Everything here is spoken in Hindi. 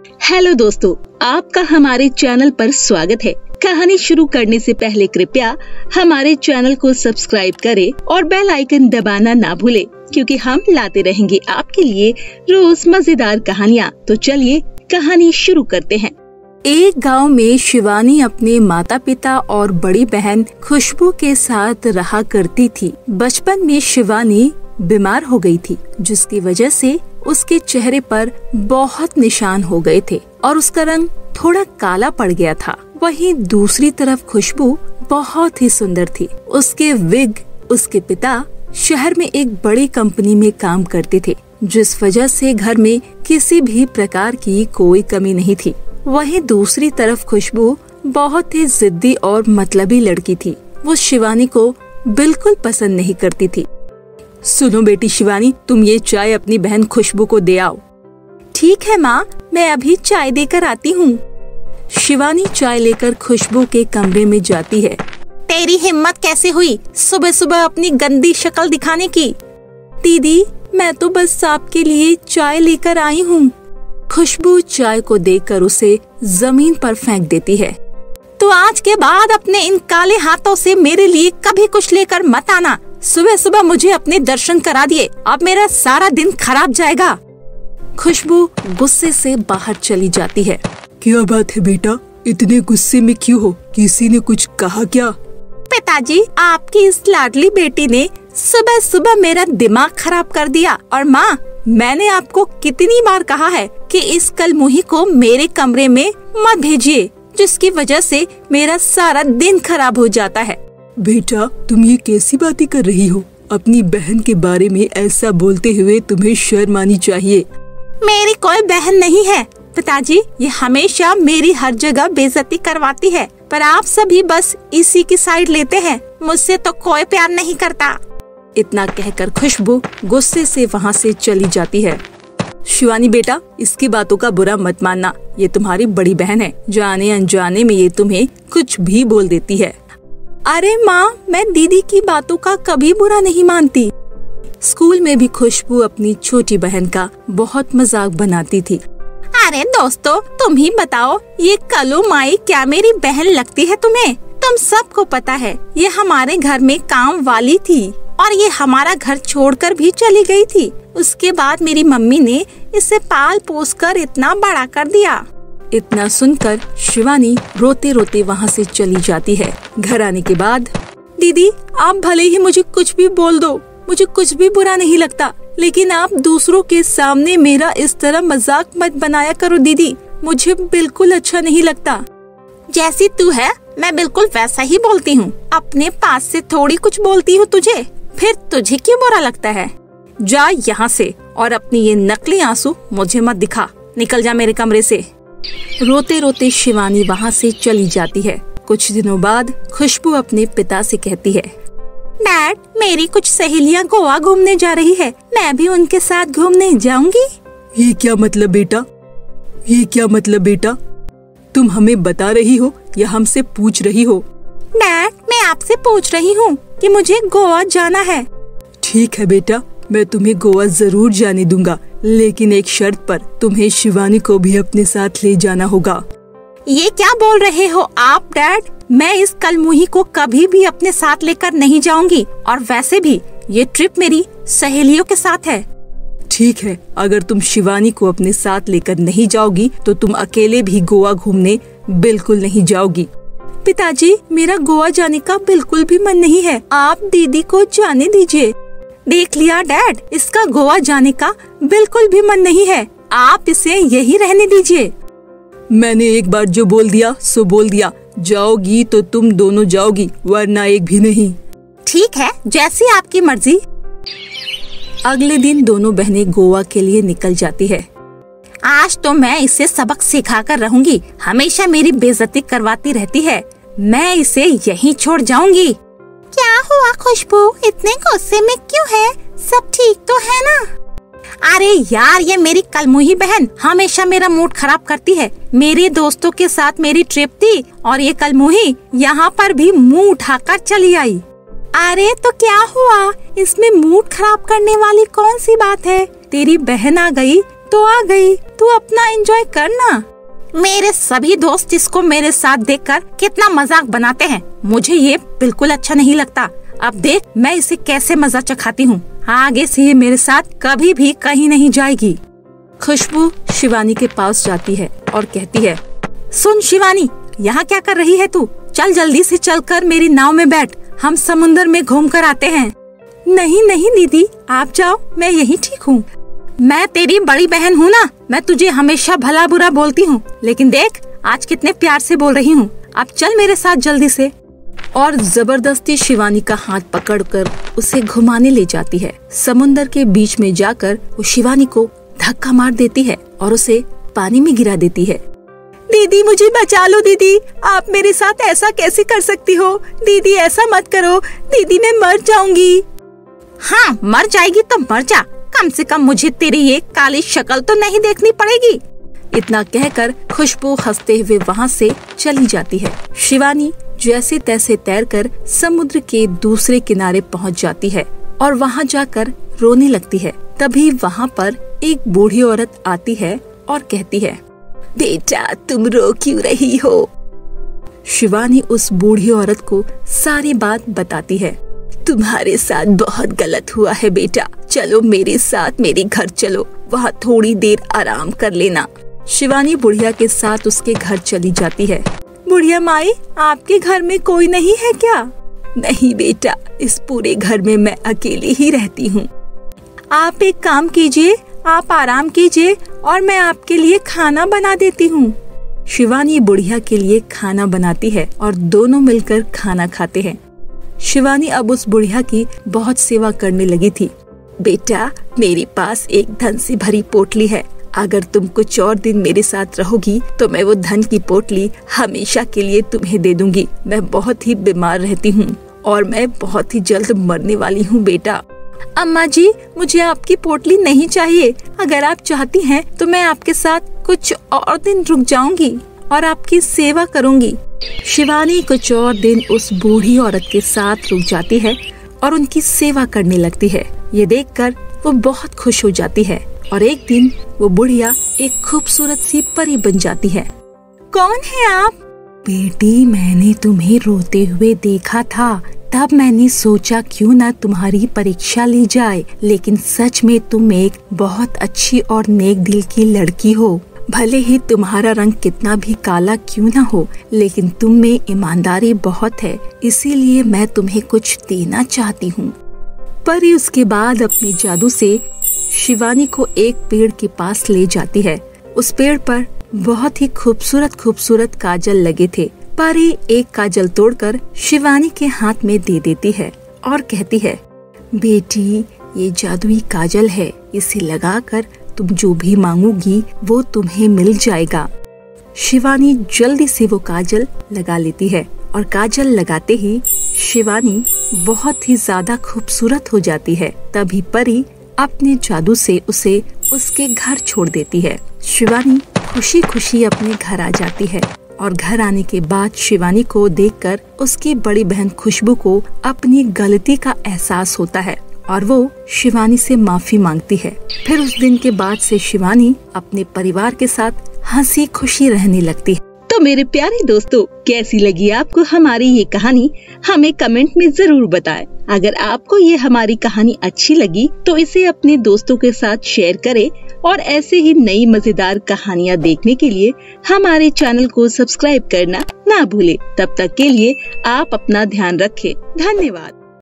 हेलो दोस्तों, आपका हमारे चैनल पर स्वागत है। कहानी शुरू करने से पहले कृपया हमारे चैनल को सब्सक्राइब करें और बेल आइकन दबाना ना भूलें, क्योंकि हम लाते रहेंगे आपके लिए रोज मजेदार कहानियाँ। तो चलिए कहानी शुरू करते हैं। एक गांव में शिवानी अपने माता पिता और बड़ी बहन खुशबू के साथ रहा करती थी। बचपन में शिवानी बीमार हो गई थी, जिसकी वजह से उसके चेहरे पर बहुत निशान हो गए थे और उसका रंग थोड़ा काला पड़ गया था। वहीं दूसरी तरफ खुशबू बहुत ही सुंदर थी। उसके विग उसके पिता शहर में एक बड़ी कंपनी में काम करते थे, जिस वजह से घर में किसी भी प्रकार की कोई कमी नहीं थी। वहीं दूसरी तरफ खुशबू बहुत ही जिद्दी और मतलबी लड़की थी। वो शिवानी को बिल्कुल पसंद नहीं करती थी। सुनो बेटी शिवानी, तुम ये चाय अपनी बहन खुशबू को दे आओ। ठीक है माँ, मैं अभी चाय देकर आती हूँ। शिवानी चाय लेकर खुशबू के कमरे में जाती है। तेरी हिम्मत कैसे हुई सुबह सुबह अपनी गंदी शक्ल दिखाने की? दीदी, मैं तो बस आपके लिए चाय लेकर आई हूँ। खुशबू चाय को देकर उसे जमीन पर फेंक देती है। तो आज के बाद अपने इन काले हाथों से मेरे लिए कभी कुछ लेकर मत आना। सुबह सुबह मुझे अपने दर्शन करा दिए, अब मेरा सारा दिन खराब जाएगा। खुशबू गुस्से से बाहर चली जाती है। क्या बात है बेटा, इतने गुस्से में क्यों हो? किसी ने कुछ कहा क्या? पिताजी, आपकी इस लाडली बेटी ने सुबह सुबह मेरा दिमाग खराब कर दिया। और माँ, मैंने आपको कितनी बार कहा है कि इस कलमुही को मेरे कमरे में मत भेजिए, जिसकी वजह से मेरा सारा दिन खराब हो जाता है। बेटा, तुम ये कैसी बातें कर रही हो? अपनी बहन के बारे में ऐसा बोलते हुए तुम्हें शर्म आनी चाहिए। मेरी कोई बहन नहीं है पिताजी, ये हमेशा मेरी हर जगह बेइज्जती करवाती है, पर आप सभी बस इसी की साइड लेते हैं। मुझसे तो कोई प्यार नहीं करता। इतना कहकर खुशबू गुस्से से वहाँ से चली जाती है। शिवानी बेटा, इसकी बातों का बुरा मत मानना, ये तुम्हारी बड़ी बहन है। जाने अनजाने में ये तुम्हें कुछ भी बोल देती है। अरे माँ, मैं दीदी की बातों का कभी बुरा नहीं मानती। स्कूल में भी खुशबू अपनी छोटी बहन का बहुत मजाक बनाती थी। अरे दोस्तों, तुम ही बताओ, ये कलू माई क्या मेरी बहन लगती है तुम्हें? तुम सबको पता है ये हमारे घर में काम वाली थी और ये हमारा घर छोड़कर भी चली गई थी। उसके बाद मेरी मम्मी ने इसे पाल पोस कर इतना बड़ा कर दिया। इतना सुनकर शिवानी रोते रोते वहाँ से चली जाती है। घर आने के बाद, दीदी, आप भले ही मुझे कुछ भी बोल दो, मुझे कुछ भी बुरा नहीं लगता, लेकिन आप दूसरों के सामने मेरा इस तरह मजाक मत बनाया करो दीदी, मुझे बिल्कुल अच्छा नहीं लगता। जैसी तू है मैं बिल्कुल वैसा ही बोलती हूँ। अपने पास से थोड़ी कुछ बोलती हूँ तुझे, फिर तुझे क्यों बुरा लगता है? जा यहाँ से और अपनी ये नकली आंसू मुझे मत दिखा। निकल जा मेरे कमरे से। रोते रोते शिवानी वहाँ से चली जाती है। कुछ दिनों बाद खुशबू अपने पिता से कहती है, डैड, मेरी कुछ सहेलियाँ गोवा घूमने जा रही है, मैं भी उनके साथ घूमने जाऊंगी। ये क्या मतलब बेटा? ये क्या मतलब बेटा? तुम हमें बता रही हो या हमसे पूछ रही हो? डैड, मैं आपसे पूछ रही हूँ कि मुझे गोवा जाना है। ठीक है बेटा, मैं तुम्हें गोवा जरूर जाने दूंगा, लेकिन एक शर्त पर, तुम्हें शिवानी को भी अपने साथ ले जाना होगा। ये क्या बोल रहे हो आप डैड? मैं इस कलमुही को कभी भी अपने साथ लेकर नहीं जाऊंगी, और वैसे भी ये ट्रिप मेरी सहेलियों के साथ है। ठीक है, अगर तुम शिवानी को अपने साथ लेकर नहीं जाओगी तो तुम अकेले भी गोवा घूमने बिल्कुल नहीं जाओगी। पिताजी, मेरा गोवा जाने का बिल्कुल भी मन नहीं है, आप दीदी को जाने दीजिए। देख लिया डैड, इसका गोवा जाने का बिल्कुल भी मन नहीं है, आप इसे यही रहने दीजिए। मैंने एक बार जो बोल दिया सो बोल दिया, जाओगी तो तुम दोनों जाओगी, वरना एक भी नहीं। ठीक है, जैसी आपकी मर्जी। अगले दिन दोनों बहनें गोवा के लिए निकल जाती है। आज तो मैं इसे सबक सिखा कर रहूंगी, हमेशा मेरी बेइज्जती करवाती रहती है, मैं इसे यहीं छोड़ जाऊंगी। क्या हुआ खुशबू, इतने गुस्से में क्यों है? सब ठीक तो है ना? अरे यार, ये मेरी कलमुही बहन हमेशा मेरा मूड खराब करती है। मेरे दोस्तों के साथ मेरी ट्रिप थी और ये कलमुही यहाँ पर भी मुंह उठाकर चली आई। अरे तो क्या हुआ, इसमें मूड खराब करने वाली कौन सी बात है? तेरी बहन आ गई तो आ गई, तू अपना एंजॉय करना। मेरे सभी दोस्त इसको मेरे साथ देखकर कितना मजाक बनाते हैं, मुझे ये बिल्कुल अच्छा नहीं लगता। अब देख मैं इसे कैसे मजा चखाती हूँ। आगे से ये मेरे साथ कभी भी कहीं नहीं जाएगी। खुशबू शिवानी के पास जाती है और कहती है, सुन शिवानी, यहाँ क्या कर रही है तू? चल जल्दी से चलकर मेरी नाव में बैठ, हम समुन्द्र में घूम कर आते हैं। नहीं नहीं दीदी, आप जाओ, मैं यहीं ठीक हूँ। मैं तेरी बड़ी बहन हूँ ना, मैं तुझे हमेशा भला बुरा बोलती हूँ, लेकिन देख आज कितने प्यार से बोल रही हूँ। अब चल मेरे साथ जल्दी से। और जबरदस्ती शिवानी का हाथ पकड़कर उसे घुमाने ले जाती है। समुन्दर के बीच में जाकर वो शिवानी को धक्का मार देती है और उसे पानी में गिरा देती है। दीदी मुझे बचा लो दीदी, आप मेरे साथ ऐसा कैसे कर सकती हो? दीदी ऐसा मत करो, दीदी मैं मर जाऊंगी। हाँ मर जाएगी तो मर जा, कम से कम मुझे तेरी ये काली शक्ल तो नहीं देखनी पड़ेगी। इतना कहकर खुशबू हंसते हुए वहाँ से चली जाती है। शिवानी जैसे तैसे तैरकर समुद्र के दूसरे किनारे पहुँच जाती है और वहाँ जाकर रोने लगती है। तभी वहाँ पर एक बूढ़ी औरत आती है और कहती है, बेटा तुम रो क्यों रही हो? शिवानी उस बूढ़ी औरत को सारी बात बताती है। तुम्हारे साथ बहुत गलत हुआ है बेटा, चलो मेरे साथ मेरे घर चलो, वहाँ थोड़ी देर आराम कर लेना। शिवानी बुढ़िया के साथ उसके घर चली जाती है। बुढ़िया माई, आपके घर में कोई नहीं है क्या? नहीं बेटा, इस पूरे घर में मैं अकेली ही रहती हूँ। आप एक काम कीजिए, आप आराम कीजिए और मैं आपके लिए खाना बना देती हूँ। शिवानी बुढ़िया के लिए खाना बनाती है और दोनों मिलकर खाना खाते हैं। शिवानी अब उस बुढ़िया की बहुत सेवा करने लगी थी। बेटा मेरे पास एक धन से भरी पोटली है, अगर तुम कुछ और दिन मेरे साथ रहोगी तो मैं वो धन की पोटली हमेशा के लिए तुम्हें दे दूंगी। मैं बहुत ही बीमार रहती हूँ और मैं बहुत ही जल्द मरने वाली हूँ बेटा। अम्मा जी, मुझे आपकी पोटली नहीं चाहिए। अगर आप चाहती हैं तो मैं आपके साथ कुछ और दिन रुक जाऊंगी और आपकी सेवा करूंगी। शिवानी कुछ और दिन उस बूढ़ी औरत के साथ रुक जाती है और उनकी सेवा करने लगती है। ये देखकर वो बहुत खुश हो जाती है और एक दिन वो बुढ़िया एक खूबसूरत सी परी बन जाती है। कौन है आप? बेटी, मैंने तुम्हें रोते हुए देखा था, तब मैंने सोचा क्यों ना तुम्हारी परीक्षा ली जाए। लेकिन सच में तुम एक बहुत अच्छी और नेक दिल की लड़की हो। भले ही तुम्हारा रंग कितना भी काला क्यों ना हो, लेकिन तुम में ईमानदारी बहुत है, इसीलिए मैं तुम्हें कुछ देना चाहती हूँ। परी उसके बाद अपने जादू से शिवानी को एक पेड़ के पास ले जाती है। उस पेड़ पर बहुत ही खूबसूरत खूबसूरत काजल लगे थे। परी एक काजल तोड़कर शिवानी के हाथ में दे देती है और कहती है, बेटी ये जादुई काजल है, इसे लगाकर तुम जो भी मांगोगी वो तुम्हें मिल जाएगा। शिवानी जल्दी से वो काजल लगा लेती है और काजल लगाते ही शिवानी बहुत ही ज्यादा खूबसूरत हो जाती है। तभी परी अपने जादू से उसे उसके घर छोड़ देती है। शिवानी खुशी खुशी अपने घर आ जाती है और घर आने के बाद शिवानी को देखकर उसकी बड़ी बहन खुशबू को अपनी गलती का एहसास होता है और वो शिवानी से माफी मांगती है। फिर उस दिन के बाद से शिवानी अपने परिवार के साथ हंसी खुशी रहने लगती है। तो मेरे प्यारे दोस्तों, कैसी लगी आपको हमारी ये कहानी? हमें कमेंट में जरूर बताएं। अगर आपको ये हमारी कहानी अच्छी लगी तो इसे अपने दोस्तों के साथ शेयर करें और ऐसे ही नई मजेदार कहानियाँ देखने के लिए हमारे चैनल को सब्सक्राइब करना ना भूलें। तब तक के लिए आप अपना ध्यान रखें। धन्यवाद।